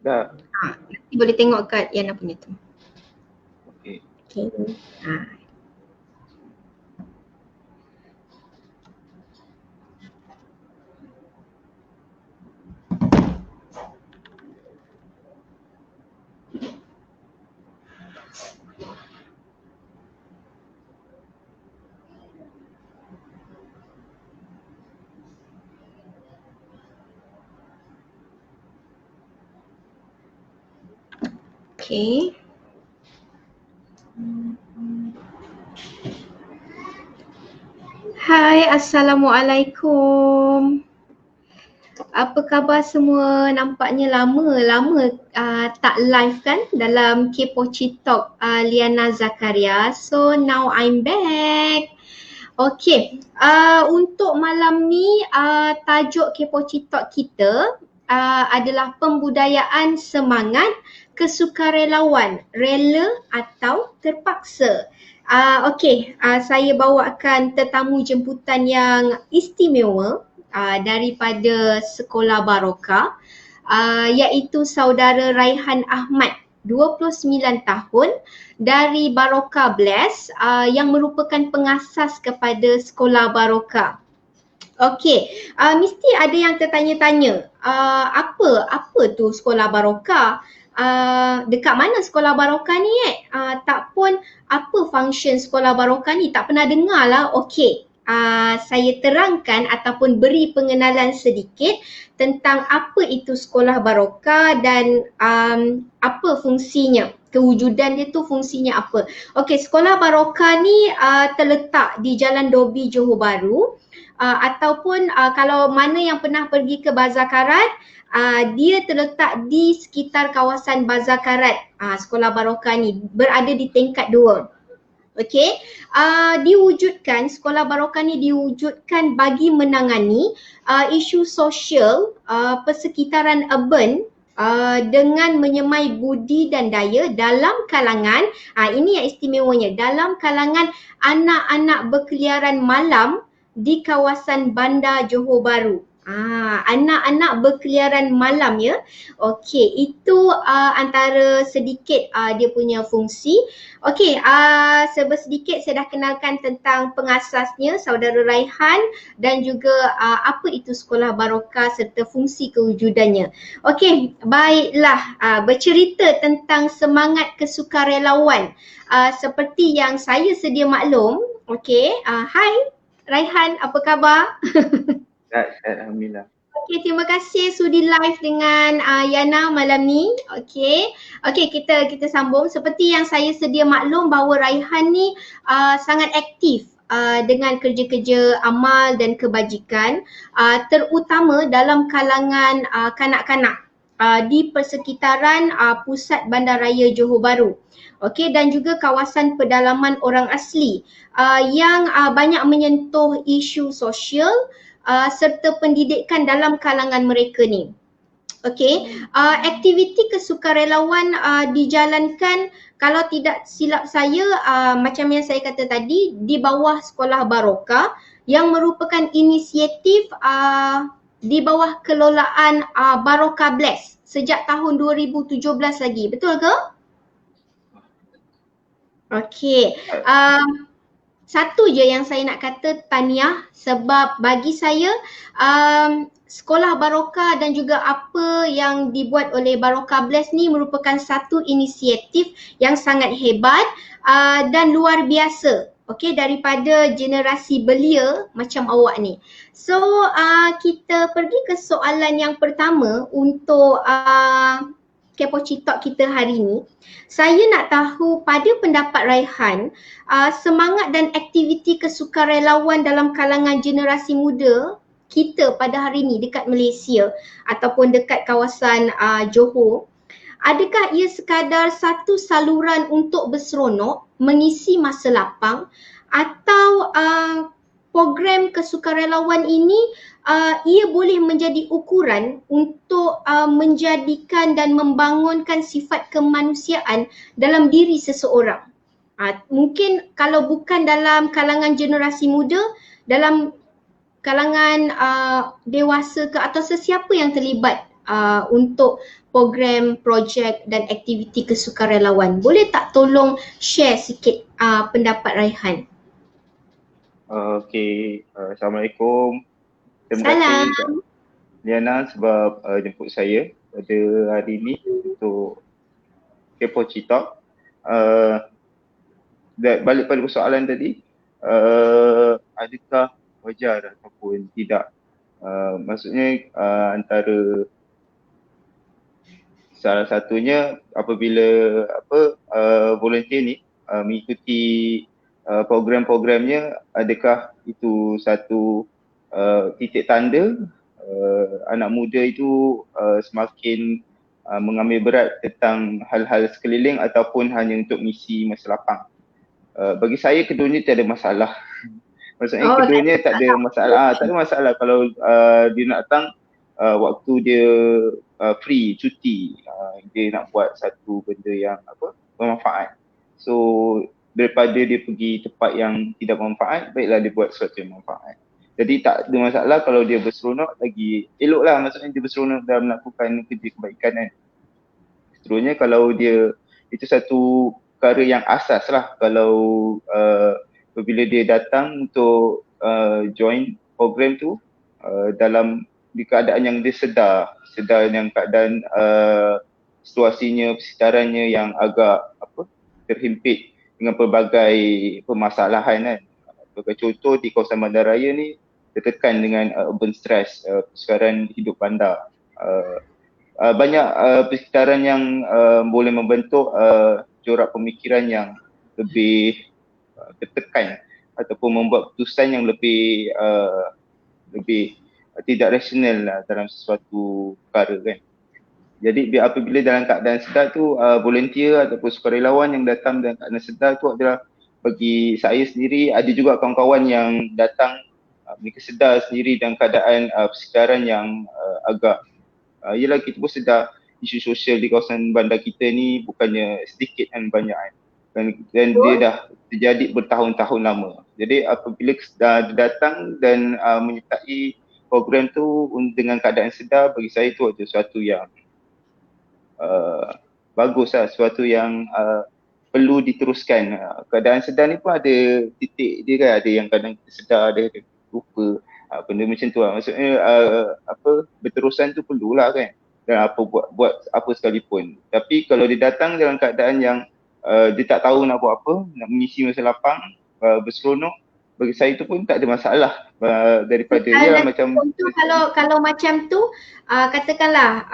Dah. Nanti boleh tengok kat Yana punya tu. Okey. Okay. Okay. Hai, Assalamualaikum. Apa khabar semua? Nampaknya lama tak live kan dalam Kepoci Talk Liana Zakaria. So now I'm back. Okay, untuk malam ni tajuk Kepoci Talk kita adalah pembudayaan semangat kesukarelawan, rela atau terpaksa. Saya bawakan tetamu jemputan yang istimewa daripada Sekolah Baroka, iaitu saudara Raihan Ahmad, 29 tahun dari Baroka Bless yang merupakan pengasas kepada Sekolah Baroka. Okey, mesti ada yang tertanya-tanya, apa tu Sekolah Baroka? Dekat mana Sekolah Baroka ni tak pun apa function Sekolah Baroka ni, tak pernah dengar lah. Okey, saya terangkan ataupun beri pengenalan sedikit tentang apa itu Sekolah Baroka dan apa fungsinya, kewujudan dia tu fungsinya apa. Okey, Sekolah Baroka ni terletak di Jalan Dobi, Johor Bahru. Ataupun kalau mana yang pernah pergi ke Bazar Karat, dia terletak di sekitar kawasan Bazar Karat. Sekolah Baroka ni berada di tingkat 2. Okey, diwujudkan, Sekolah Baroka ni diwujudkan bagi menangani isu sosial persekitaran urban dengan menyemai budi dan daya dalam kalangan, ini yang istimewanya, dalam kalangan anak-anak berkeliaran malam di kawasan Bandar Johor Bahru. Anak-anak berkeliaran malam ya. Okey, itu antara sedikit dia punya fungsi. Okey, sedikit saya dah kenalkan tentang pengasasnya, saudara Raihan, dan juga apa itu Sekolah Baroka serta fungsi kewujudannya. Okey, baiklah, bercerita tentang semangat kesukarelawan seperti yang saya sedia maklum. Okey, hai Raihan, apa khabar? Alhamdulillah. Okey, terima kasih sudi live dengan Yana malam ni. Okey, kita sambung. Seperti yang saya sedia maklum bahawa Raihan ni sangat aktif dengan kerja-kerja amal dan kebajikan, terutama dalam kalangan kanak-kanak di persekitaran pusat Bandaraya Johor Bahru. Okey, dan juga kawasan pedalaman orang asli yang banyak menyentuh isu sosial serta pendidikan dalam kalangan mereka ni. Okey, aktiviti kesukarelawan dijalankan, kalau tidak silap saya, macam yang saya kata tadi, di bawah Sekolah Baroka yang merupakan inisiatif di bawah kelolaan Baroka Bless sejak tahun 2017 lagi. Betul ke? Okey. Satu je yang saya nak kata tahniah, sebab bagi saya Sekolah Baroka dan juga apa yang dibuat oleh Baroka Bless ni merupakan satu inisiatif yang sangat hebat dan luar biasa. Okey, daripada generasi belia macam awak ni. So kita pergi ke soalan yang pertama untuk Kepoci Talk kita hari ni. Saya nak tahu pada pendapat Raihan, semangat dan aktiviti kesukarelawan dalam kalangan generasi muda kita pada hari ni dekat Malaysia ataupun dekat kawasan Johor, adakah ia sekadar satu saluran untuk berseronok, mengisi masa lapang, atau program kesukarelawan ini ia boleh menjadi ukuran untuk menjadikan dan membangunkan sifat kemanusiaan dalam diri seseorang? Mungkin kalau bukan dalam kalangan generasi muda, dalam kalangan dewasa ke atau sesiapa yang terlibat untuk program, projek dan aktiviti kesukarelawan. Boleh tak tolong share sikit pendapat Raihan? Okey, Assalamualaikum. Terima Salam. kasih Kak Liana sebab jemput saya pada hari ini untuk Kepochi Talk. Balik pada persoalan tadi, adakah wajar ataupun tidak? Maksudnya antara salah satunya apabila volunteer ni mengikuti program-programnya, adakah itu satu titik tanda anak muda itu semakin mengambil berat tentang hal-hal sekeliling ataupun hanya untuk misi masa lapang? Bagi saya keduanya tiada masalah. Maksudnya keduanya tak ada masalah. Tak ada masalah kalau dia nak datang waktu dia free, cuti, dia nak buat satu benda yang bermanfaat. So daripada dia pergi tempat yang tidak bermanfaat, baiklah dia buat sesuatu yang bermanfaat. Jadi tak ada masalah kalau dia berseronok, lagi elok lah, maksudnya dia berseronok dalam melakukan kerja kebaikan kan. Seterusnya kalau dia, itu satu perkara yang asas lah kalau bila dia datang untuk join program tu dalam di keadaan yang dia sedar yang keadaan situasinya, persekitarannya yang agak terhimpit dengan pelbagai permasalahan kan. Sebagai contoh di kawasan bandaraya ni tertekan dengan urban stress, persekitaran hidup bandar. Banyak persekitaran yang boleh membentuk corak pemikiran yang lebih tertekan ataupun membuat keputusan yang lebih tidak rasional lah dalam sesuatu perkara kan. Jadi apabila dalam keadaan sedar tu, volunteer ataupun sukarelawan yang datang dalam keadaan sedar tu adalah, bagi saya sendiri, ada juga kawan-kawan yang datang mereka sedar sendiri dalam keadaan persekitaran yang agak yelah, kita pun sedar isu sosial di kawasan bandar kita ni bukannya sedikit kan, banyak kan. Dan dia dah terjadi bertahun-tahun lama. Jadi apabila dia datang dan menyertai program tu dengan keadaan sedar, bagi saya tu ada sesuatu yang bagus lah, sesuatu yang perlu diteruskan. Keadaan sedar ni pun ada titik dia kan, ada yang kadang kita sedar, ada lupa, benda macam tu lah. Maksudnya berterusan tu perlulah kan, dan buat apa sekalipun. Tapi kalau dia datang dalam keadaan yang dia tak tahu nak buat apa, nak mengisi masa lapang, berseronok, bagi saya tu pun tak ada masalah daripada dia macam contoh kalau macam tu katakanlah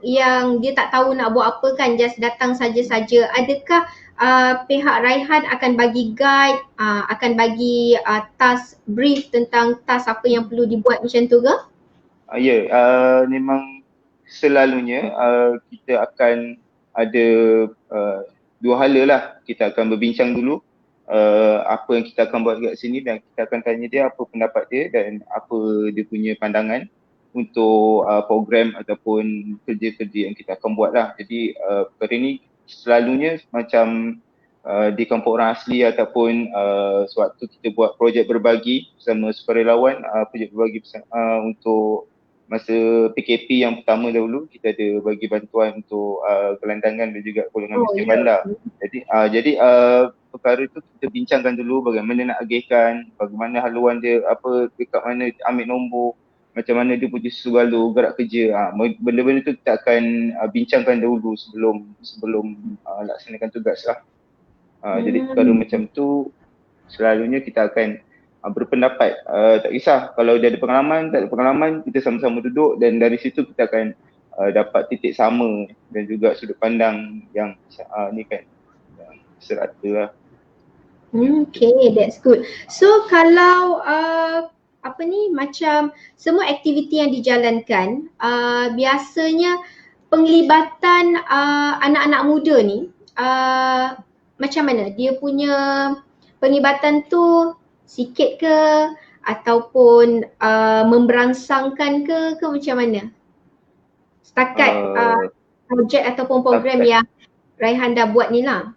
yang dia tak tahu nak buat apa kan, just datang saja-saja, adakah pihak Raihan akan bagi guide, akan bagi task brief tentang task apa yang perlu dibuat macam tu ke? Ya, memang selalunya kita akan ada dua hala lah. Kita akan berbincang dulu apa yang kita akan buat kat sini, dan kita akan tanya dia apa pendapat dia dan apa dia punya pandangan untuk program ataupun kerja-kerja yang kita akan buat lah. Jadi perkara ni selalunya macam di kampung orang asli ataupun sewaktu kita buat projek berbagi bersama sukarelawan, projek berbagi untuk masa PKP yang pertama dahulu, kita ada bagi bantuan untuk gelandangan dan juga golongan miskin bandar. Jadi perkara tu kita bincangkan dulu bagaimana nak agihkan, bagaimana haluan dia, apa dekat mana ambil nombor, macam mana dia punya sugalu gerak kerja. Benda-benda tu kita akan bincangkan dahulu sebelum laksanakan tugas lah. Jadi perkara macam tu selalunya kita akan berpendapat. Tak kisah kalau dia ada pengalaman, tak ada pengalaman, kita sama-sama duduk dan dari situ kita akan dapat titik sama dan juga sudut pandang yang ni kan, yang serata lah. Okay, that's good. So kalau macam semua aktiviti yang dijalankan, biasanya penglibatan anak-anak muda ni macam mana? Dia punya penglibatan tu sikit ke ataupun memberangsangkan ke macam mana? Setakat projek ataupun program yang Raihan dah buat ni lah.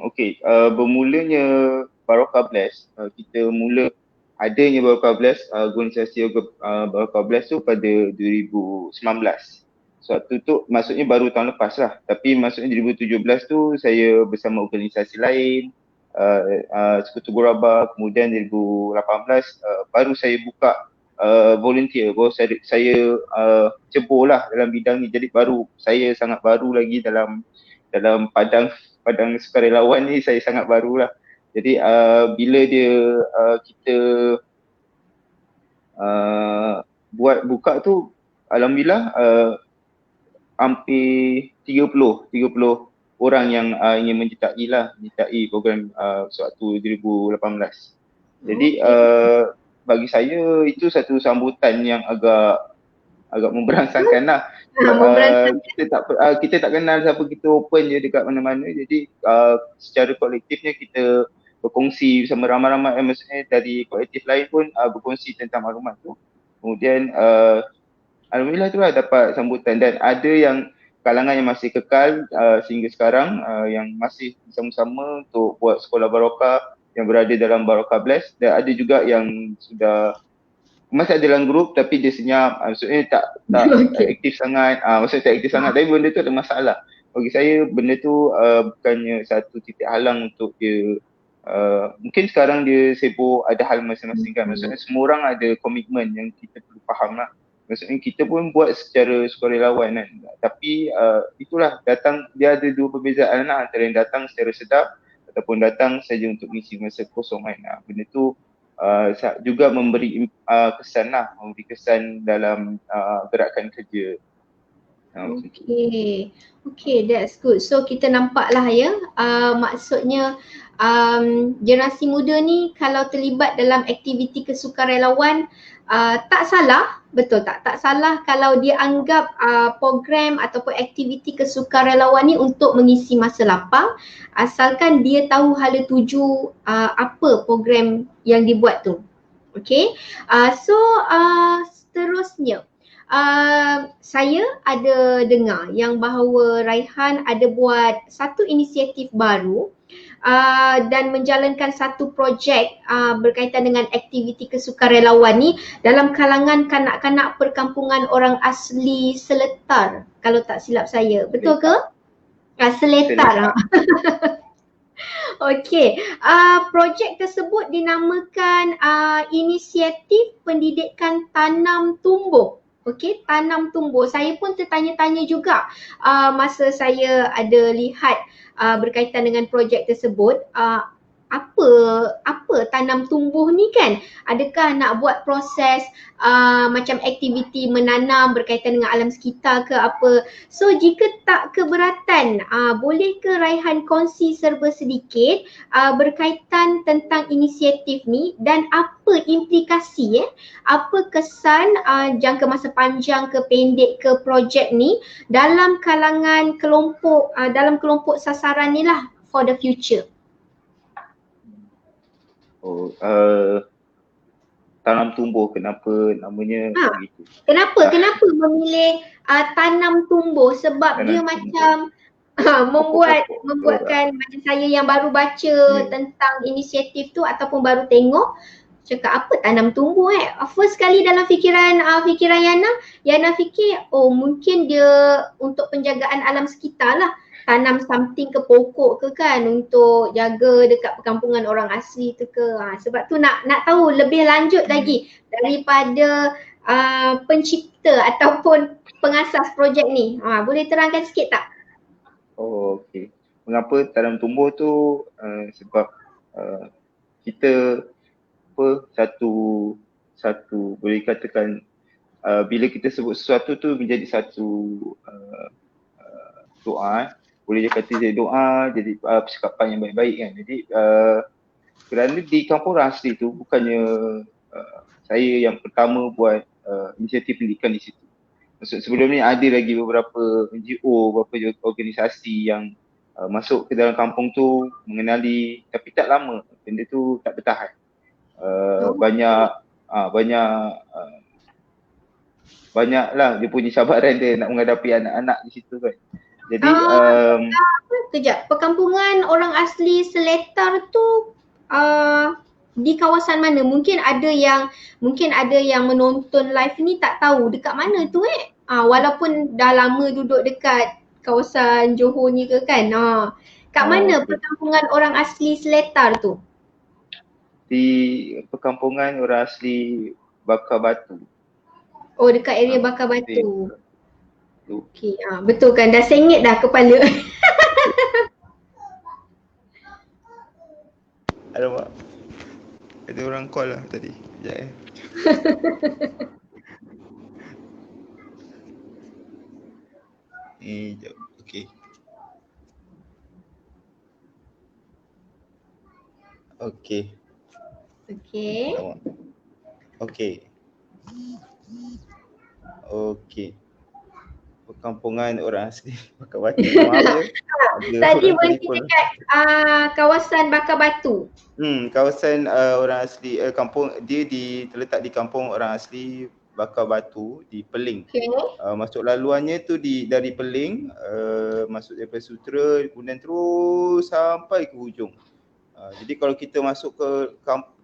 Okay, bermulanya Baroka Bless, kita mula adanya Baroka Bless, organisasi Baroka Bless tu pada 2019. Suatu tu maksudnya baru tahun lepas lah. Tapi maksudnya 2017 tu saya bersama organisasi lain, Sekutu Guraba. Kemudian 2018 baru saya buka volunteer. Baru saya cebur lah dalam bidang ni. Jadi baru, saya sangat baru lagi dalam padang sukarelawan ni, saya sangat baru lah. Jadi bila dia kita buat buka tu, alhamdulillah hampir 30 orang yang ingin menyertai program sewaktu 2018. Jadi bagi saya itu satu sambutan yang agak memberangsangkan lah. Kita tak kenal siapa, kita open je dekat mana-mana. Jadi secara kolektifnya kita berkongsi bersama ramai-ramai, maksudnya dari kolektif lain pun berkongsi tentang maklumat tu. Kemudian alhamdulillah tu lah dapat sambutan, dan ada yang kalangan yang masih kekal sehingga sekarang, yang masih bersama-sama untuk buat sekolah Barokah yang berada dalam Barokah Bless, dan ada juga yang sudah masih ada dalam grup tapi dia senyap, maksudnya tak aktif sangat, maksudnya tak aktif sangat, tapi benda tu ada masalah. Bagi saya benda tu bukannya satu titik halang untuk dia. Mungkin sekarang dia sibuk, ada hal masing-masing kan, maksudnya semua orang ada komitmen yang kita perlu faham lah. Maksudnya kita pun buat secara sukarelawan kan. Tapi itulah, datang, dia ada dua perbezaan lah, antara yang datang secara sedap ataupun datang saja untuk mengisi masa kosong kan. Benda tu juga memberi kesan lah, memberi kesan dalam gerakan kerja. Okay, that's good. So kita nampak lah ya, maksudnya generasi muda ni kalau terlibat dalam aktiviti kesukarelawan, tak salah, betul tak? Tak salah kalau dia anggap program ataupun aktiviti kesukarelawan ni untuk mengisi masa lapang, asalkan dia tahu hala tuju apa program yang dibuat tu. Okay, so seterusnya, saya ada dengar yang bahawa Raihan ada buat satu inisiatif baru dan menjalankan satu projek berkaitan dengan aktiviti kesukarelawan ni dalam kalangan kanak-kanak perkampungan orang asli Seletar, kalau tak silap saya. Betul ke? Seletar. Okey, projek tersebut dinamakan Inisiatif Pendidikan Tanam Tumbuh. Okey, tanam tumbuh. Saya pun tertanya-tanya juga masa saya ada lihat berkaitan dengan projek tersebut, apa tanam tumbuh ni kan? Adakah nak buat proses macam aktiviti menanam berkaitan dengan alam sekitar ke apa? So jika tak keberatan, boleh ke Raihan kongsi serba sedikit berkaitan tentang inisiatif ni dan apa implikasi, apa kesan jangka masa panjang ke pendek ke projek ni dalam kalangan kelompok, dalam kelompok sasaran ni lah for the future? Tanam tumbuh, kenapa namanya begitu? Kenapa memilih tanam tumbuh? Sebab tanam dia tumbuh macam membuatkan macam saya yang baru baca tentang inisiatif tu ataupun baru tengok, cakap apa tanam tumbuh first kali dalam fikiran Yana fikir mungkin dia untuk penjagaan alam sekitar lah, tanam something ke pokok ke kan untuk jaga dekat perkampungan orang asli tu ke. Sebab tu nak tahu lebih lanjut lagi daripada pencipta ataupun pengasas projek ni. Boleh terangkan sikit tak? Okey. Mengapa tanam tumbuh tu? Sebab kita satu boleh katakan bila kita sebut sesuatu tu menjadi satu doa, boleh dia kata jadi doa, jadi percakapan yang baik-baik kan. Jadi kerana di kampung orang asli tu bukannya saya yang pertama buat inisiatif pendidikan di situ. Maksud sebelum ni ada lagi beberapa NGO, beberapa organisasi yang masuk ke dalam kampung tu, mengenali, tapi tak lama benda tu tak bertahan. Banyaklah dia punya cabaran dia nak menghadapi anak-anak di situ kan. Jadi kejap, perkampungan orang asli Seletar tu di kawasan mana? Mungkin ada yang menonton live ni tak tahu dekat mana tu Walaupun dah lama duduk dekat kawasan Johor ni ke kan. Kat mana Okey. perkampungan orang asli Seletar tu? Di perkampungan orang asli Bakar Batu. Oh, dekat area Ah, Bakar Batu. tu. Okey, betul kan, dah sengit dah kepala. Alamak. Ada orang call lah tadi. Sekejap sekejap. Okey. Okey. Okey. Alamak. Okey. Okey. Perkampungan orang asli Bakar Batu. Maaf ya. Tadi berhenti dekat kawasan Bakar Batu. Kawasan orang asli kampung dia terletak di kampung orang asli Bakar Batu di Peling. Okey. Masuk laluannya tu dari Peling, masuk daripada Sutera kemudian terus sampai ke hujung. Jadi kalau kita masuk ke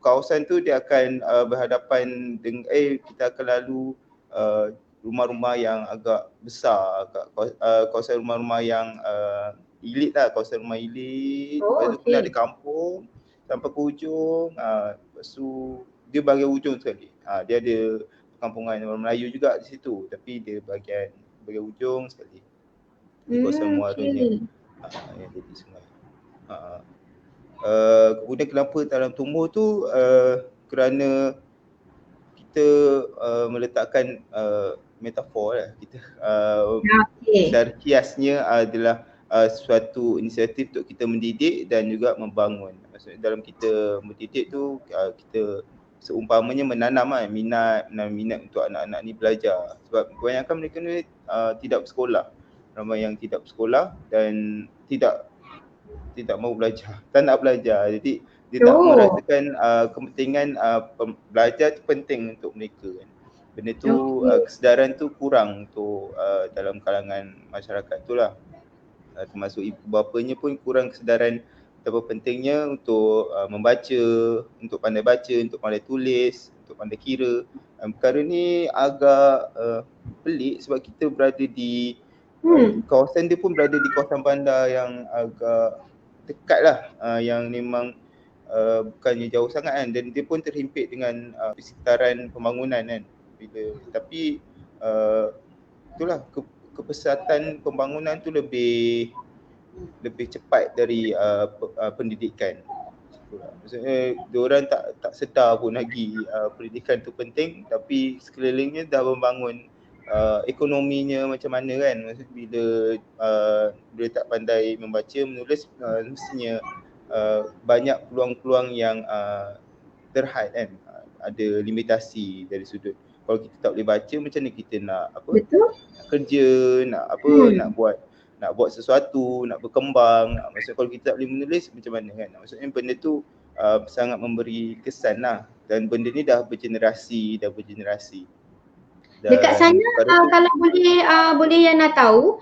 kawasan tu dia akan berhadapan dengan kita akan lalu rumah-rumah yang agak besar, kawasan rumah-rumah yang elit lah, kawasan rumah elit. Lepas tu kemudian ada kampung sampai ke hujung. Lepas tu dia bahagian hujung sekali. Dia ada perkampungan orang Melayu juga di situ tapi dia bahagian hujung sekali. Di kawasan muaranya yang ada di sungai. Kemudian kenapa dalam tumbuh tu kerana kita meletakkan metafor lah kita secara kiasnya adalah suatu inisiatif untuk kita mendidik dan juga membangun. Maksudnya dalam kita mendidik tu kita seumpamanya menanam minat untuk anak-anak ni belajar. Sebab kebanyakan mereka ni tidak bersekolah. Ramai yang tidak bersekolah dan tidak mahu belajar, tak nak belajar. Jadi dia tak merasakan kepentingan belajar tu penting untuk mereka kan. Benda tu kesedaran tu kurang untuk dalam kalangan masyarakat tu lah. Termasuk ibu bapanya pun kurang kesedaran betapa pentingnya untuk membaca, untuk pandai baca, untuk pandai tulis, untuk pandai kira. Perkara ni agak pelik sebab kita berada di kawasan dia pun berada di kawasan bandar yang agak dekat lah, yang memang bukannya jauh sangat kan, dan dia pun terhimpit dengan persekitaran pembangunan kan. Tapi itulah kepesatan pembangunan tu lebih cepat dari pendidikan. Maksudnya diorang tak sedar pun lagi pendidikan tu penting tapi sekelilingnya dah membangun ekonominya macam mana kan. Maksudnya bila tak pandai membaca menulis mestinya banyak peluang-peluang yang terhad kan. Ada limitasi dari sudut kalau kita tak boleh baca macam mana kita nak nak kerja, nak buat sesuatu, nak berkembang. Maksudnya kalau kita tak boleh menulis macam mana kan. Maksudnya benda tu sangat memberi kesan lah, dan benda ni dah bergenerasi. Dekat sana kalau boleh Yana tahu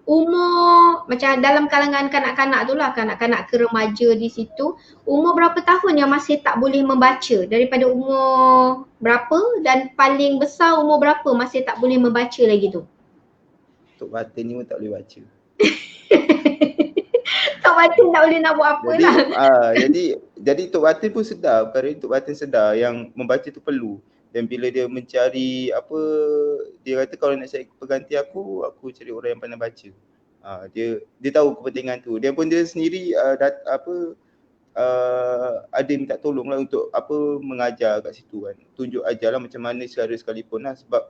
umur macam dalam kalangan kanak-kanak tu lah, kanak-kanak ke remaja di situ, umur berapa tahun yang masih tak boleh membaca, daripada umur berapa, dan paling besar umur berapa masih tak boleh membaca lagi tu? Tok Batin ni pun tak boleh baca. Tok Batin tak boleh nak buat apa lah. Jadi Tok Batin pun sedar, perkara ni Tok Batin sedar yang membaca tu perlu. Dan bila dia mencari dia kata kalau nak cari pengganti aku cari orang yang pandai baca. Dia tahu kepentingan tu. Dia sendiri ada minta tolong lah untuk mengajar kat situ kan. Tunjuk ajarlah macam mana cara sekalipun lah, sebab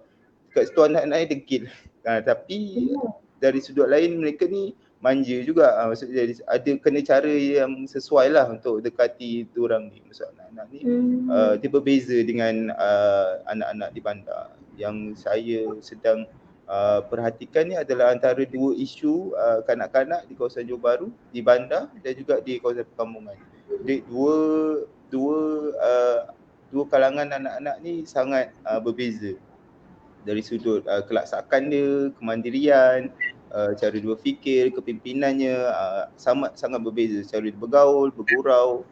kat situ anak-anak ni degil. Tapi dari sudut lain mereka ni manja juga. Maksudnya ada kena cara yang sesuai lah untuk dekati diorang ni. Maksud anak-anak ni dia berbeza dengan anak-anak di bandar. Yang saya sedang perhatikan ni adalah antara dua isu kanak-kanak di kawasan Johor Bahru, di bandar dan juga di kawasan perkampungan. Jadi dua kalangan anak-anak ni sangat berbeza dari sudut kelaksakan dia, kemandirian, cara dia berfikir, kepimpinannya sangat berbeza. Cara dia bergaul, bergurau,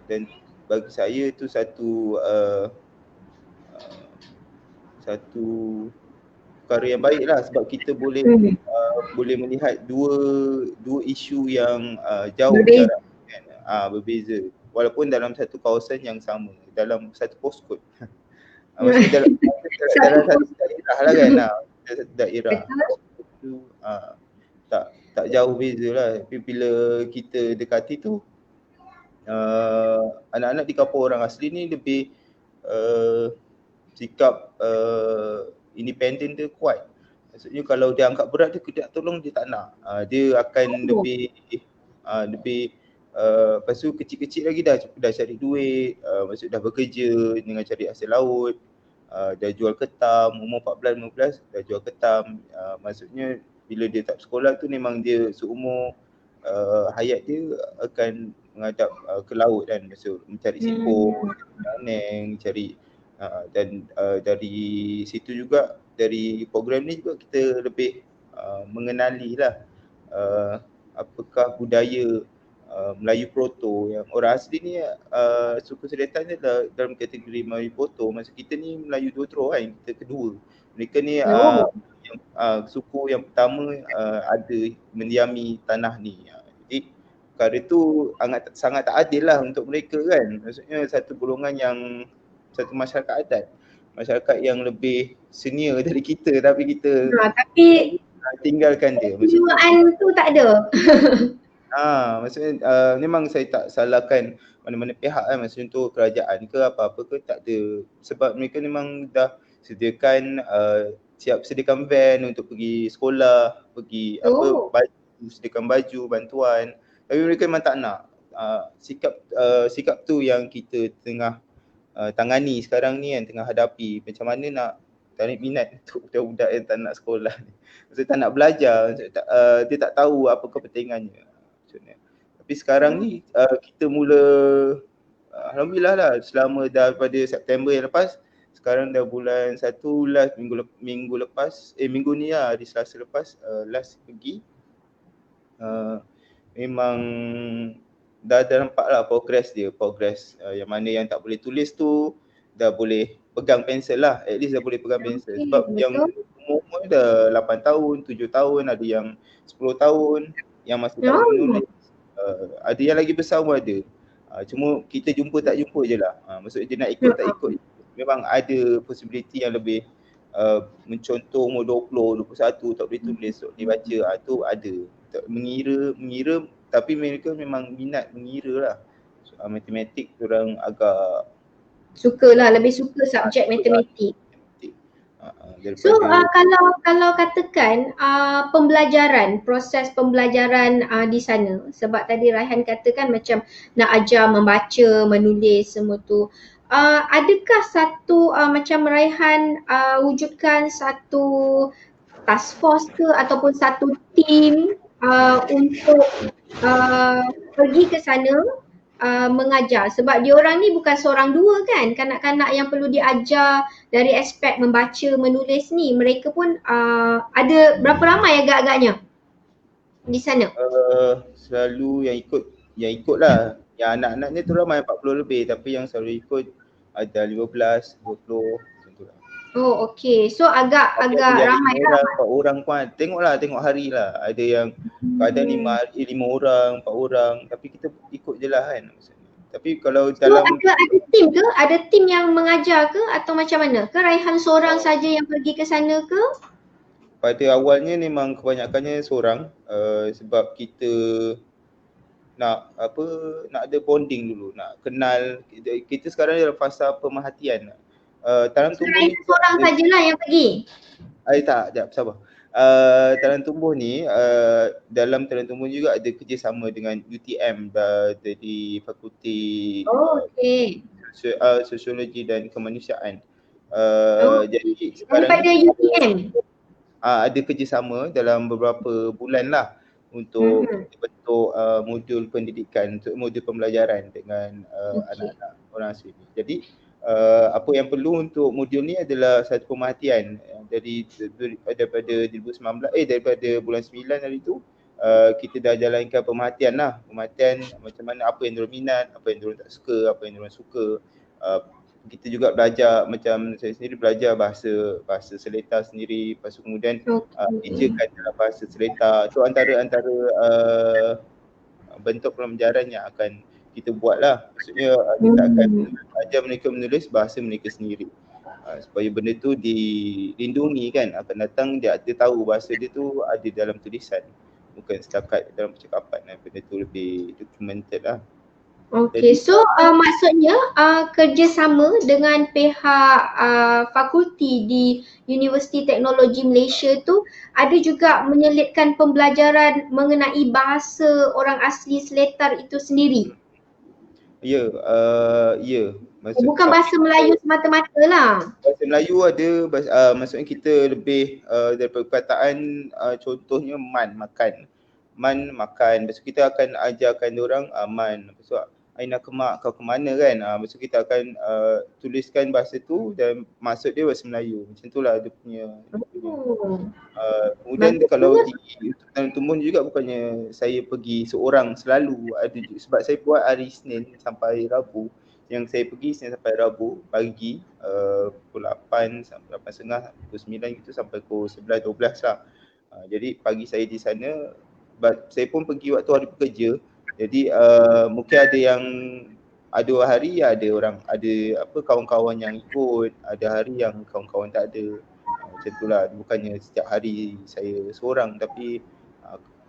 dan bagi saya tu satu perkara yang baik lah, sebab kita boleh boleh melihat dua isu yang jauh Berbeza. jarak kan, berbeza walaupun dalam satu kawasan yang sama, dalam satu postcode. Maksudnya dalam satu daerah lah kan, satu daerah. Betul. Itu tak jauh beza lah. Tapi bila kita dekati tu, anak-anak di kampung orang asli ni lebih sikap independen dia kuat. Maksudnya kalau dia angkat berat dia kena tolong, dia tak nak. Dia akan lebih lepas tu kecil-kecil lagi dah cari duit, maksud dah bekerja dengan cari hasil laut, dah jual ketam, umur 14-15 dah jual ketam. Maksudnya bila dia tak sekolah tu memang dia seumur hayat dia akan menghadap ke laut kan, maksud mencari siput, neng, cari dan dari situ juga, dari program ni juga kita lebih mengenali lah apakah budaya Melayu Proto. Yang orang asli ni suku Seretan dia dalam kategori Melayu Proto. Masa kita ni Melayu Dotro kan, kita kedua. Mereka ni suku yang pertama ada mendiami tanah ni. Jadi perkara tu sangat tak adil lah untuk mereka kan. Maksudnya satu golongan yang, satu masyarakat adat, masyarakat yang lebih senior dari kita, tapi kita Tapi tinggalkan dia. kejiwaan tu tak ada. Maksudnya memang saya tak salahkan mana-mana pihak kan, maksudnya untuk kerajaan ke apa-apa ke, tak ada. Sebab mereka memang dah sediakan siap sediakan van untuk pergi sekolah, pergi baju, sediakan baju, bantuan. Tapi mereka memang tak nak. Sikap tu yang kita tengah tangani sekarang ni, yang tengah hadapi. Macam mana nak tarik minat untuk budak-budak yang tak nak sekolah ni. Maksudnya tak nak belajar, dia tak tahu apa kepentingannya. Maksudnya. Tapi sekarang ni kita mula, alhamdulillah lah, selama daripada September yang lepas, sekarang dah bulan 1, last minggu lepas, minggu ni lah, hari Selasa lepas, last pergi, memang dah nampak lah progress dia, yang mana yang tak boleh tulis tu dah boleh pegang pensel lah, at least dah boleh pegang pensel. Sebab yang umur dah 8 tahun, 7 tahun, ada yang 10 tahun yang masih tak boleh menulis, ada yang lagi besar pun ada. Cuma kita jumpa tak jumpa je lah. Maksudnya dia nak ikut tak ikut. Memang ada possibility yang lebih mencontoh umur 20, 21 tak boleh tulis, tak boleh baca, tu ada. Mengira tapi mereka memang minat mengira lah. Matematik orang agak lebih suka subjek matematik. So kalau katakan proses pembelajaran di sana, sebab tadi Raihan katakan macam nak ajar membaca, menulis semua tu, adakah satu macam Raihan wujudkan satu task force ke ataupun satu team untuk pergi ke sana mengajar, sebab diorang ni bukan seorang dua kan, kanak-kanak yang perlu diajar dari aspek membaca, menulis ni, mereka pun ada berapa ramai agak-agaknya di sana? Selalu yang ikut lah, yang anak-anaknya tu ramai 40 lebih, tapi yang selalu ikut ada 15, 20 macam tu lah. Oh okey, so agak ramai lah. 4 orang pun tengok hari lah, ada yang kadang 5 orang, 4 orang, tapi kita ikut je lah kan maksudnya. Tapi kalau dalam ada tim ke? Ada tim yang mengajar ke atau macam mana? Ke Raihan seorang saja yang pergi ke sana ke? Pada awalnya memang kebanyakannya seorang, sebab kita nak ada bonding dulu, nak kenal. Kita sekarang dalam fasa pemerhatian. Tanam tumbuh ni seorang sajalah yang pergi. Sekejap, sabar. Tanam tumbuh ni, dalam tanam tumbuh juga ada kerjasama dengan UTM dari Fakulti Sosiologi dan Kemanusiaan. Jadi sekarang daripada UTM ada kerjasama dalam beberapa bulan lah untuk bentuk modul pendidikan, untuk modul pembelajaran dengan anak-anak orang asli. Jadi apa yang perlu untuk modul ni adalah satu pemerhatian daripada 2019, daripada bulan 9 hari tu, kita dah jalankan pemerhatian lah. Pemerhatian macam mana, apa yang diorang minat, apa yang diorang tak suka, apa yang diorang suka, kita juga belajar, macam saya sendiri belajar bahasa Seletar sendiri, lepas tu kemudian teacherkan dalam bahasa Seletar. Itu antara bentuk pembelajaran yang akan kita buat lah. Maksudnya kita akan ajar mereka menulis bahasa mereka sendiri, supaya benda tu dilindungi kan, akan datang dia tahu bahasa dia tu ada dalam tulisan, bukan setakat dalam percakapan. Benda tu lebih documented lah. Okey, so maksudnya kerjasama dengan pihak fakulti di Universiti Teknologi Malaysia tu ada juga menyelitkan pembelajaran mengenai bahasa orang asli Seletar itu sendiri? Ya, Bukan bahasa Melayu semata-mata lah. Bahasa Melayu ada, maksudnya kita lebih daripada perkataan, contohnya makan. Man makan, lepas tu kita akan ajarkan diorang man. Lepas tu Aina kemak, kau ke mana kan. Lepas tu kita akan tuliskan bahasa tu dan maksud dia bahasa Melayu. Macam tu lah dia punya. Kemudian kalau di YouTube Tanam Tumbuh juga bukannya saya pergi seorang selalu, ada sebab saya buat hari Isnin sampai Rabu. Yang saya pergi Isnin sampai Rabu pagi, pukul 8 sampai 8.30, pukul 9 gitu sampai pukul 11-12 lah. Jadi pagi saya di sana, saya pun pergi waktu hari pekerja. Jadi mungkin ada hari ada kawan-kawan yang ikut, ada hari yang kawan-kawan tak ada. Macam tu lah, bukannya setiap hari saya seorang, tapi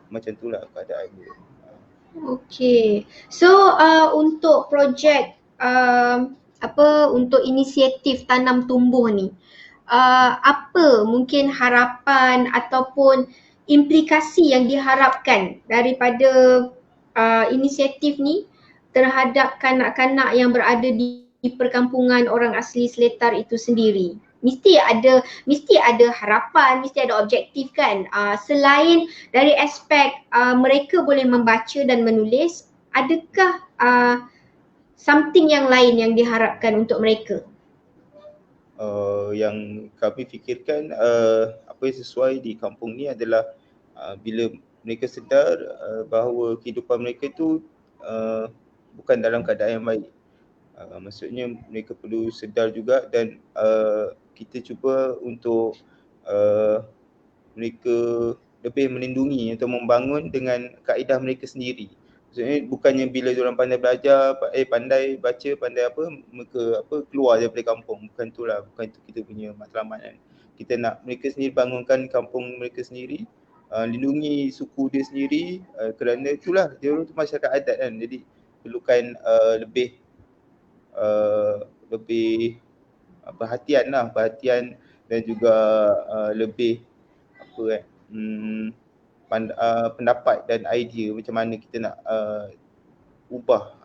macam tu lah keadaan dia. Okey. So untuk projek untuk inisiatif tanam tumbuh ni, apa mungkin harapan ataupun implikasi yang diharapkan daripada inisiatif ni terhadap kanak-kanak yang berada di perkampungan orang asli Seletar itu sendiri? Mesti ada harapan, mesti ada objektif kan. Selain dari aspek mereka boleh membaca dan menulis, adakah something yang lain yang diharapkan untuk mereka? Yang kami fikirkan, apa yang sesuai di kampung ni adalah bila mereka sedar bahawa kehidupan mereka tu bukan dalam keadaan yang baik. Maksudnya mereka perlu sedar juga, dan kita cuba untuk mereka lebih melindungi atau membangun dengan kaedah mereka sendiri. Maksudnya bukannya bila diorang pandai belajar, pandai baca, pandai apa, mereka keluar daripada kampung. Bukan itulah, bukan itu kita punya matlamat kan. Kita nak mereka sendiri bangunkan kampung mereka sendiri, lindungi suku dia sendiri, kerana itulah dia orang tu masyarakat adat kan. Jadi perlukan lebih perhatian dan juga lebih pendapat dan idea macam mana kita nak ubah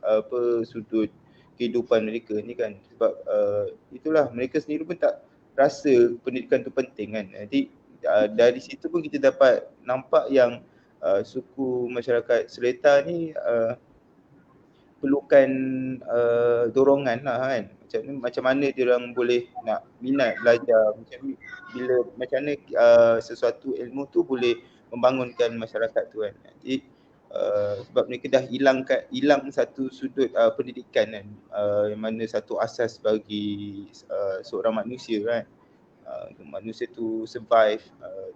sudut kehidupan mereka ni kan. Sebab itulah, mereka sendiri pun tak rasa pendidikan tu penting kan. Jadi dari situ pun kita dapat nampak yang suku masyarakat Seletar ni perlukan dorongan lah kan. Macam mana dia orang boleh nak minat belajar, macam mana sesuatu ilmu tu boleh membangunkan masyarakat tu kan. Jadi sebab mereka dah hilang satu sudut pendidikan kan, yang mana satu asas bagi seorang manusia kan. Manusia tu survive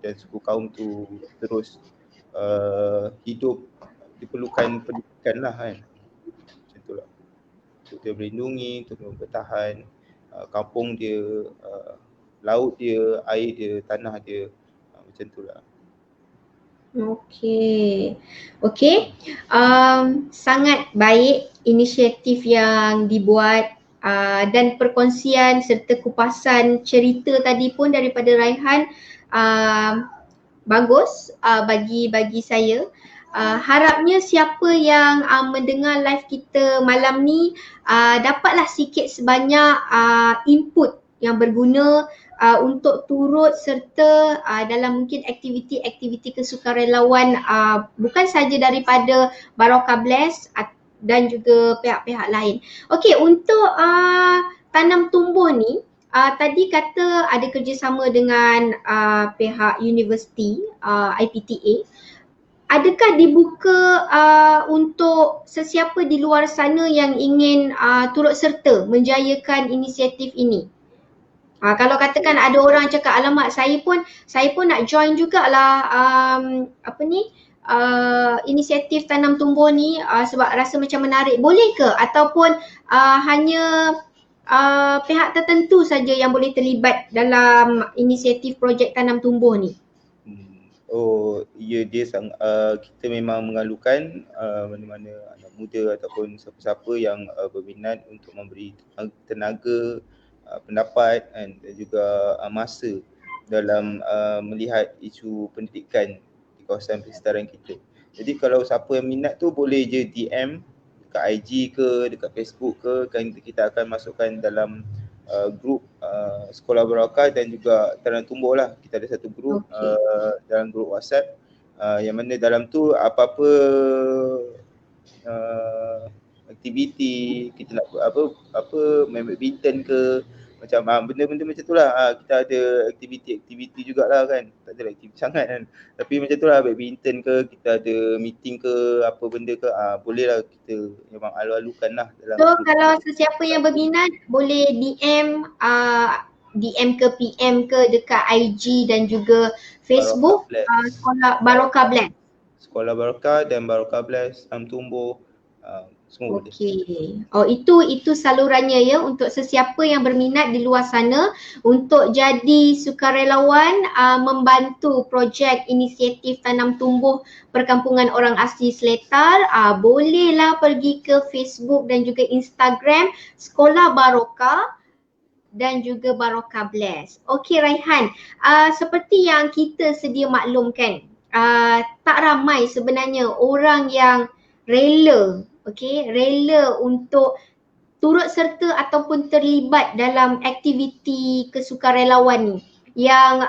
dan suku kaum tu terus hidup, diperlukan pendidikan lah kan. Macam tu lah, untuk dia melindungi, untuk dia bertahan kampung dia, laut dia, air dia, tanah dia, macam tu lah. Okey. Sangat baik inisiatif yang dibuat dan perkongsian serta kupasan cerita tadi pun daripada Raihan bagus bagi saya. Harapnya siapa yang mendengar live kita malam ni dapatlah sikit sebanyak input yang berguna untuk turut serta dalam mungkin aktiviti-aktiviti kesukarelawan bukan saja daripada Baroka Bless dan juga pihak-pihak lain. Okey, untuk tanam tumbuh ni tadi kata ada kerjasama dengan pihak universiti IPTA. adakah dibuka untuk sesiapa di luar sana yang ingin turut serta menjayakan inisiatif ini? Kalau katakan ada orang cakap, alamak saya pun nak join jugalah inisiatif tanam tumbuh ni sebab rasa macam menarik, boleh ke? Ataupun hanya pihak tertentu saja yang boleh terlibat dalam inisiatif projek tanam tumbuh ni? Oh, ya, kita memang mengalukan mana-mana anak muda ataupun siapa-siapa yang berminat untuk memberi tenaga, pendapat dan juga masa dalam melihat isu pendidikan di kawasan persekitaran kita. Jadi kalau siapa yang minat tu boleh je DM dekat IG ke, dekat Facebook ke, kan kita akan masukkan dalam grup Sekolah Barakah dan juga Tanam Tumbuh lah. Kita ada satu grup dalam grup WhatsApp yang mana dalam tu apa-apa aktiviti kita nak main badminton ke, macam benda-benda macam tu lah. Kita ada aktiviti jugalah kan, tak ada aktiviti sangat kan, tapi macam tu lah, badminton ke, kita ada meeting ke, apa benda ke, boleh lah, kita memang alu-alukan lah dalam so kalau sesiapa yang berminat boleh DM ke PM ke dekat IG dan juga Facebook Sekolah Barakah Blast. Sekolah Barakah dan Barakah Blast, Tanam Tumbuh, semua boleh. Okey. Oh, itu salurannya ya untuk sesiapa yang berminat di luar sana untuk jadi sukarelawan membantu projek inisiatif tanam tumbuh perkampungan orang asli Seletar, bolehlah pergi ke Facebook dan juga Instagram Sekolah Barakah dan juga Barakah Blast. Okey Raihan, seperti yang kita sedia maklumkan, tak ramai sebenarnya orang yang rela untuk turut serta ataupun terlibat dalam aktiviti kesukarelawan ni, yang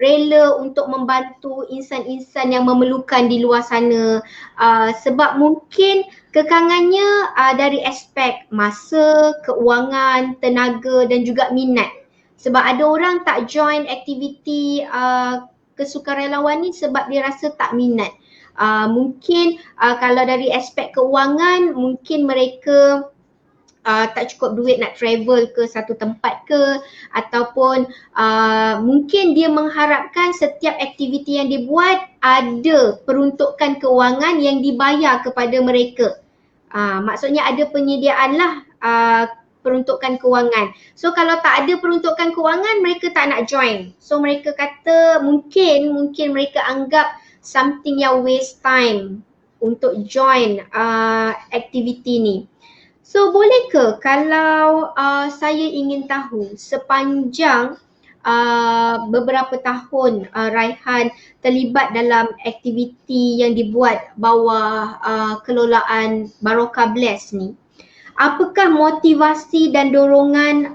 rela untuk membantu insan-insan yang memerlukan di luar sana, sebab mungkin kekangannya dari aspek masa, keuangan, tenaga dan juga minat. Sebab ada orang tak join aktiviti kesukarelawan ni sebab dia rasa tak minat. Mungkin kalau dari aspek keuangan, mungkin mereka tak cukup duit nak travel ke satu tempat ke, ataupun mungkin dia mengharapkan setiap aktiviti yang dibuat ada peruntukan keuangan yang dibayar kepada mereka. Maksudnya ada penyediaan lah peruntukan kewangan. So kalau tak ada peruntukan kewangan, mereka tak nak join. So mereka kata mungkin mereka anggap something yang waste time untuk join aktiviti ni. So boleh ke kalau saya ingin tahu sepanjang beberapa tahun Raihan terlibat dalam aktiviti yang dibuat bawah kelolaan Barakah Blast ni, apakah motivasi dan dorongan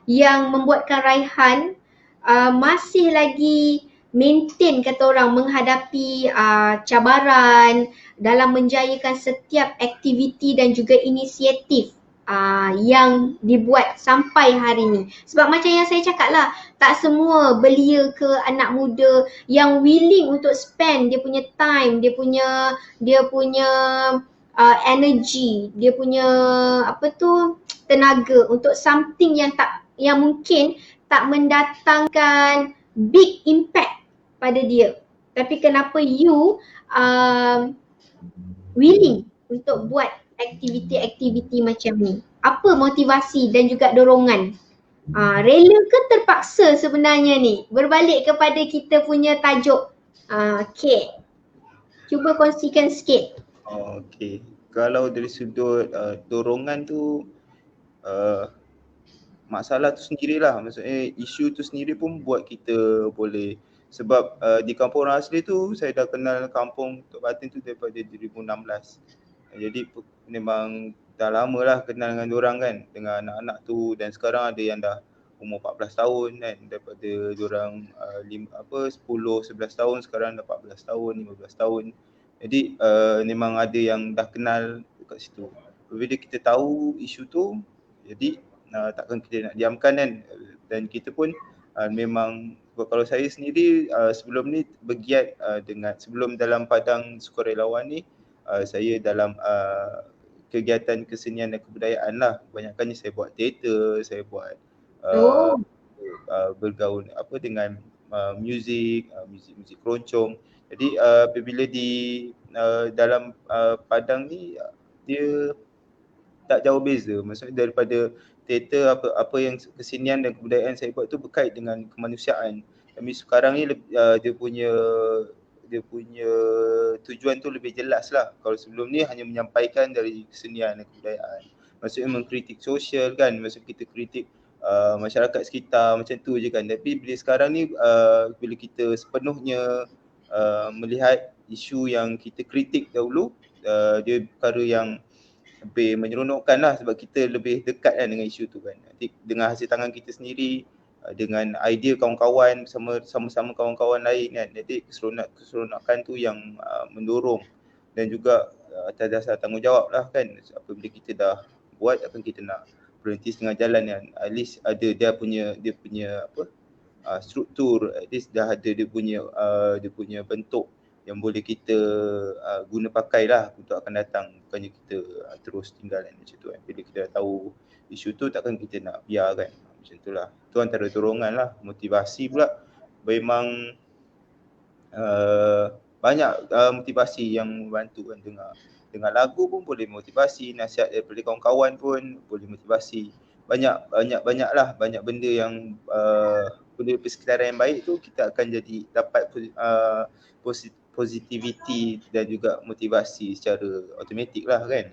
yang membuatkan Raihan masih lagi maintain, kata orang, menghadapi cabaran dalam menjayakan setiap aktiviti dan juga inisiatif yang dibuat sampai hari ni. Sebab macam yang saya cakap lah, tak semua belia ke anak muda yang willing untuk spend dia punya time, dia punya energy, dia punya tenaga untuk something yang mungkin tak mendatangkan big impact pada dia. Tapi kenapa you willing untuk buat aktiviti-aktiviti macam ni? Apa motivasi dan juga dorongan? Rela ke terpaksa sebenarnya ni? Berbalik kepada kita punya tajuk. Okay. Cuba kongsikan sikit. Okay. Kalau dari sudut dorongan tu, masalah tu sendirilah, maksudnya isu tu sendiri pun buat kita boleh, sebab di kampung orang asli tu saya dah kenal kampung Tok Batin tu daripada 2016. Jadi memang dah lama lah kenal dengan diorang kan, dengan anak-anak tu, dan sekarang ada yang dah umur 14 tahun kan, daripada diorang 10-11 tahun, sekarang dah 14 tahun, 15 tahun. Jadi memang ada yang dah kenal dekat situ. Bila kita tahu isu tu, jadi takkan kita nak diamkan kan, dan kita pun memang Sebab kalau saya sendiri sebelum ni bergiat dengan sebelum dalam padang sukarelawan ni saya dalam kegiatan kesenian dan kebudayaan lah. Kebanyakannya saya buat teater, saya buat bergaul dengan muzik keroncong. Jadi apabila di dalam padang ni dia tak jauh beza. Maksudnya daripada teater apa yang kesenian dan kebudayaan saya buat tu berkait dengan kemanusiaan. Tapi sekarang ni dia punya tujuan tu lebih jelas lah. Kalau sebelum ni hanya menyampaikan dari kesenian dan kebudayaan. Maksudnya mengkritik sosial kan, maksud kita kritik masyarakat sekitar macam tu je kan. Tapi bila sekarang ni bila kita sepenuhnya melihat isu yang kita kritik dahulu, dia perkara yang lebih menyeronokkan lah sebab kita lebih dekat kan dengan isu tu kan. Nanti dengan hasil tangan kita sendiri, dengan idea kawan-kawan sama-sama kawan-kawan lain kan. Jadi keseronokan tu yang mendorong dan juga atas dasar tanggungjawab lah kan. Apabila kita dah buat, takkan kita nak berhenti setengah jalan kan. At least ada dia punya struktur, at least dah ada dia punya bentuk yang boleh kita guna pakai lah untuk akan datang. Bukannya kita terus tinggal macam tu kan. Bila kita dah tahu isu tu, takkan kita nak biar kan. Macam tu lah. Tu antara dorongan lah. Motivasi pula memang banyak motivasi yang membantu kan. Dengar lagu pun boleh motivasi, nasihat daripada kawan-kawan pun boleh motivasi. Banyak lah, banyak benda yang benda persekitaran yang baik tu kita akan jadi dapat positivity dan juga motivasi secara automatik lah kan.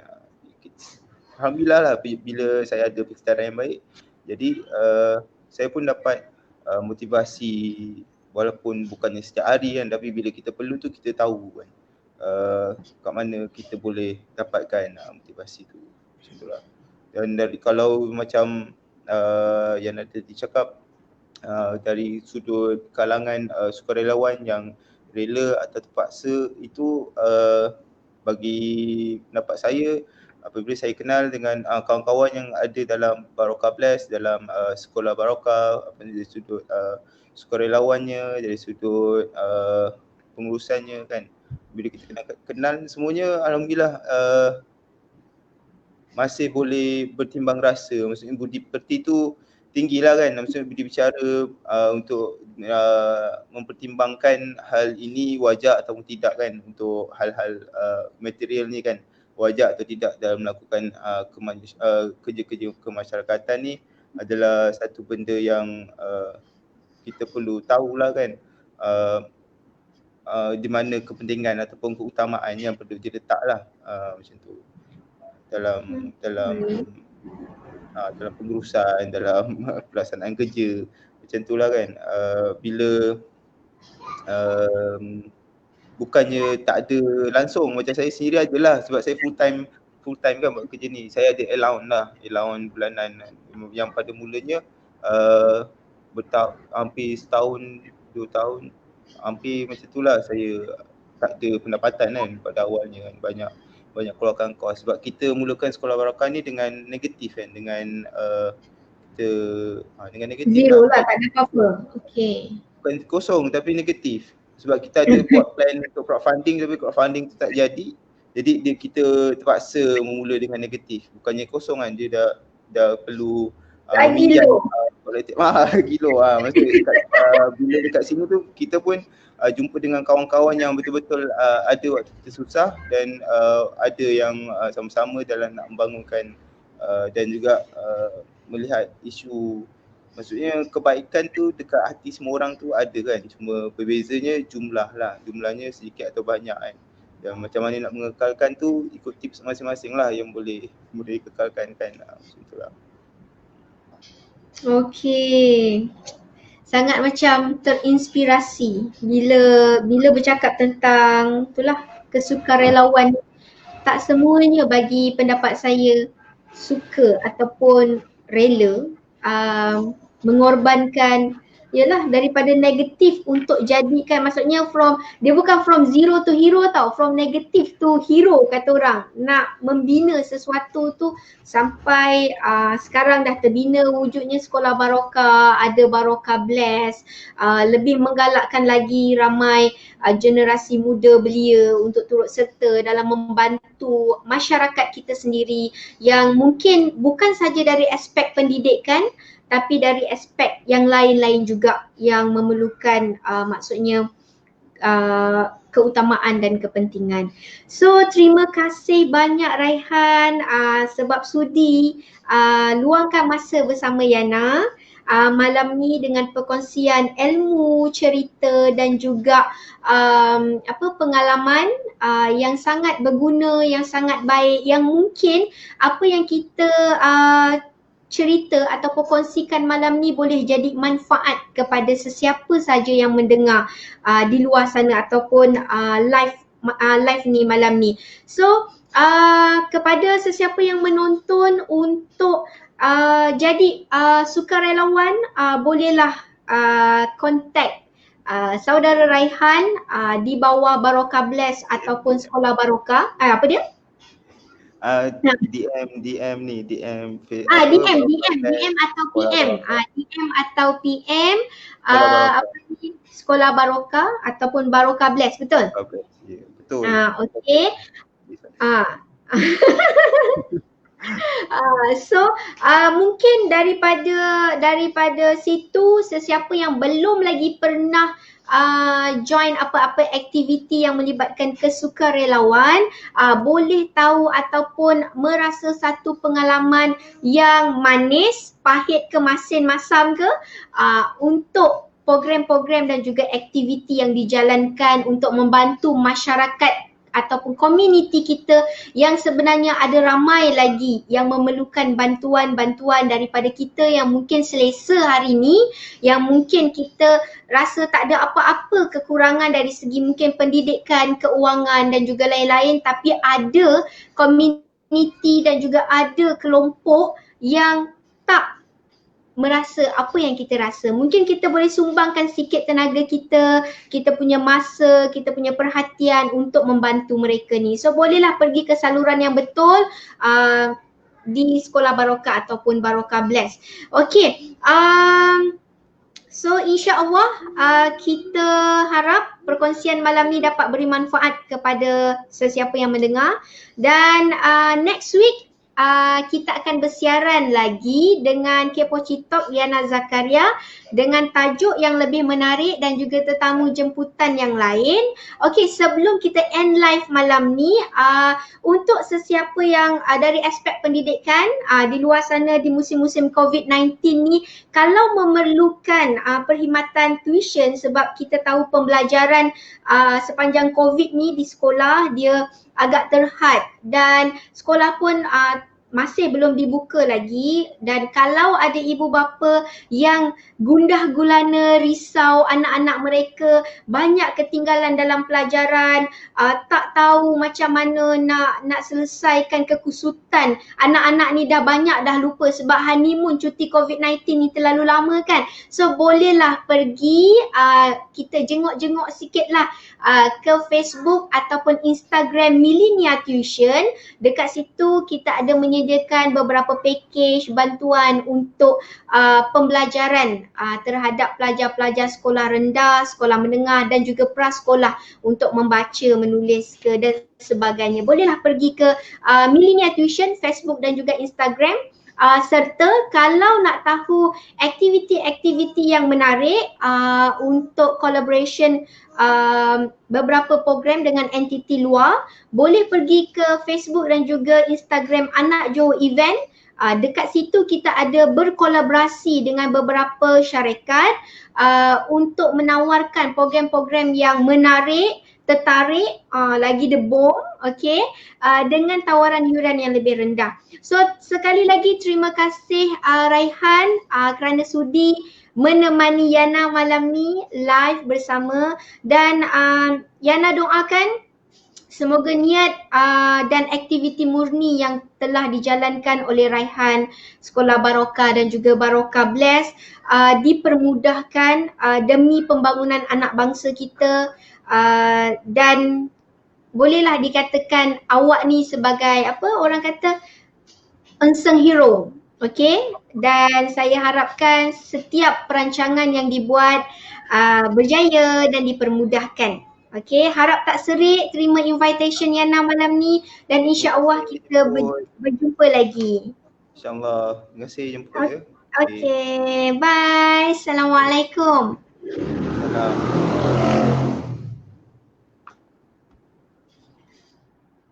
Alhamdulillah lah bila saya ada persekitaran yang baik, jadi saya pun dapat motivasi walaupun bukannya setiap hari kan, tapi bila kita perlu tu kita tahu kan kat mana kita boleh dapatkan motivasi tu. Macam tu lah. Dan kalau macam yang ada dicakap dari sudut kalangan sukarelawan yang rela atau terpaksa, itu bagi pendapat saya, apabila saya kenal dengan kawan-kawan yang ada dalam Baroka Bless, dalam sekolah Baroka, dari sudut sukarelawannya, dari sudut pengurusannya kan, bila kita kenal semuanya, alhamdulillah masih boleh bertimbang rasa. Maksudnya budi pekerti tu tinggi lah kan. Maksudnya bila bicara untuk mempertimbangkan hal ini wajar ataupun tidak kan, untuk hal-hal material ni kan, wajar atau tidak dalam melakukan kerja-kerja kemasyarakatan ni adalah satu benda yang kita perlu tahulah kan, di mana kepentingan ataupun keutamaan yang perlu diletak lah macam tu dalam pengurusan, dalam pelaksanaan kerja macam tu lah kan. Bila bukannya tak ada langsung, macam saya sendiri adalah, sebab saya full time kan buat kerja ni. Saya ada allowance bulanan yang pada mulanya hampir setahun, 2 tahun, hampir macam tu lah saya tak ada pendapatan kan pada awalnya kan. Banyak keluarkan kos sebab kita mulakan sekolah Baroka ni dengan negatif kan, dengan dengan negatif zero lah, tak ada apa-apa. Okay. Bukan kosong tapi negatif. Sebab kita ada buat plan untuk crowdfunding, tapi crowdfunding tu tak jadi. Jadi kita terpaksa memula dengan negatif. Bukannya kosong kan, dia dah perlu Lagi kolektif. Gilo maksudnya bila dekat sini tu kita pun jumpa dengan kawan-kawan yang betul-betul ada waktu kita susah, dan ada yang sama-sama dalam nak membangunkan dan juga melihat isu. Maksudnya kebaikan tu dekat hati semua orang tu ada kan, cuma berbezanya jumlahnya sedikit atau banyak kan. Dan macam mana nak mengekalkan tu ikut tips masing-masing lah yang boleh kekalkan kan, macam tu lah. Okey. Sangat macam terinspirasi bila bercakap tentang itulah kesukarelawan. Tak semuanya bagi pendapat saya suka ataupun rela mengorbankan Yalah, daripada negatif untuk jadikan, maksudnya dia bukan from zero to hero tau, from negatif to hero kata orang. Nak membina sesuatu tu sampai sekarang dah terbina wujudnya Sekolah Baroka, ada Baroka Bless, lebih menggalakkan lagi ramai generasi muda belia untuk turut serta dalam membantu masyarakat kita sendiri yang mungkin bukan saja dari aspek pendidikan tapi dari aspek yang lain-lain juga yang memerlukan maksudnya keutamaan dan kepentingan. So terima kasih banyak Raihan sebab sudi luangkan masa bersama Yana malam ni dengan perkongsian ilmu, cerita dan juga pengalaman yang sangat berguna, yang sangat baik, yang mungkin apa yang kita cerita ataupun kongsikan malam ni boleh jadi manfaat kepada sesiapa saja yang mendengar di luar sana ataupun live ni malam ni. So kepada sesiapa yang menonton untuk jadi sukarelawan, bolehlah kontak saudara Raihan di bawah Baroka Bless ataupun Sekolah Baroka. Apa dia? DM atau PM. DM atau PM Sekolah Baroka ataupun Baroka Bless, betul? Ya, betul. Okey. So mungkin daripada situ sesiapa yang belum lagi pernah join apa-apa aktiviti yang melibatkan kesukarelawan boleh tahu ataupun merasa satu pengalaman yang manis, pahit ke masin masam ke untuk program-program dan juga aktiviti yang dijalankan untuk membantu masyarakat ataupun komuniti kita yang sebenarnya ada ramai lagi yang memerlukan bantuan-bantuan daripada kita yang mungkin selesa hari ni, yang mungkin kita rasa tak ada apa-apa kekurangan dari segi mungkin pendidikan, keuangan dan juga lain-lain, tapi ada komuniti dan juga ada kelompok yang tak merasa apa yang kita rasa. Mungkin kita boleh sumbangkan sikit tenaga kita, kita punya masa, kita punya perhatian untuk membantu mereka ni. So bolehlah pergi ke saluran yang betul di Sekolah Baroka ataupun Baroka Bless. Okay, so insya-Allah kita harap perkongsian malam ni dapat beri manfaat kepada sesiapa yang mendengar, dan next week kita akan bersiaran lagi dengan Kepoci Talk Yana Zakaria dengan tajuk yang lebih menarik dan juga tetamu jemputan yang lain. Okey, sebelum kita end live malam ni, untuk sesiapa yang dari aspek pendidikan di luar sana di musim-musim COVID-19 ni, kalau memerlukan perkhidmatan tuition, sebab kita tahu pembelajaran sepanjang COVID ni di sekolah dia agak terhad dan sekolah pun masih belum dibuka lagi, dan kalau ada ibu bapa yang gundah gulana, risau anak-anak mereka banyak ketinggalan dalam pelajaran, tak tahu macam mana nak selesaikan kekusutan, anak-anak ni dah banyak dah lupa sebab honeymoon cuti COVID-19 ni terlalu lama kan. So bolehlah pergi kita jenguk-jenguk sikitlah ke Facebook ataupun Instagram Millennia Tuition. Dekat situ kita ada menyediakan beberapa package bantuan untuk pembelajaran terhadap pelajar-pelajar sekolah rendah, sekolah menengah dan juga prasekolah untuk membaca, menulis dan sebagainya. Bolehlah pergi ke Millennia Tuition Facebook dan juga Instagram. Serta kalau nak tahu aktiviti-aktiviti yang menarik untuk collaboration beberapa program dengan entiti luar, boleh pergi ke Facebook dan juga Instagram Anak Johor Event. Dekat situ kita ada berkolaborasi dengan beberapa syarikat untuk menawarkan program-program yang menarik, tertarik, lagi debong, okay, dengan tawaran yuran yang lebih rendah. So sekali lagi terima kasih Raihan kerana sudi menemani Yana malam ni live bersama, dan Yana doakan Semoga niat dan aktiviti murni yang telah dijalankan oleh Raihan Sekolah Barokah dan juga Barokah Bless dipermudahkan demi pembangunan anak bangsa kita, dan bolehlah dikatakan awak ni sebagai apa orang kata unsung hero. Okey, dan saya harapkan setiap perancangan yang dibuat berjaya dan dipermudahkan. Okey, harap tak serik terima invitation Yana malam ni dan insya-Allah kita berjumpa lagi. InsyaAllah. Terima kasih jumpa ya. Okey, bye. Assalamualaikum. Salam.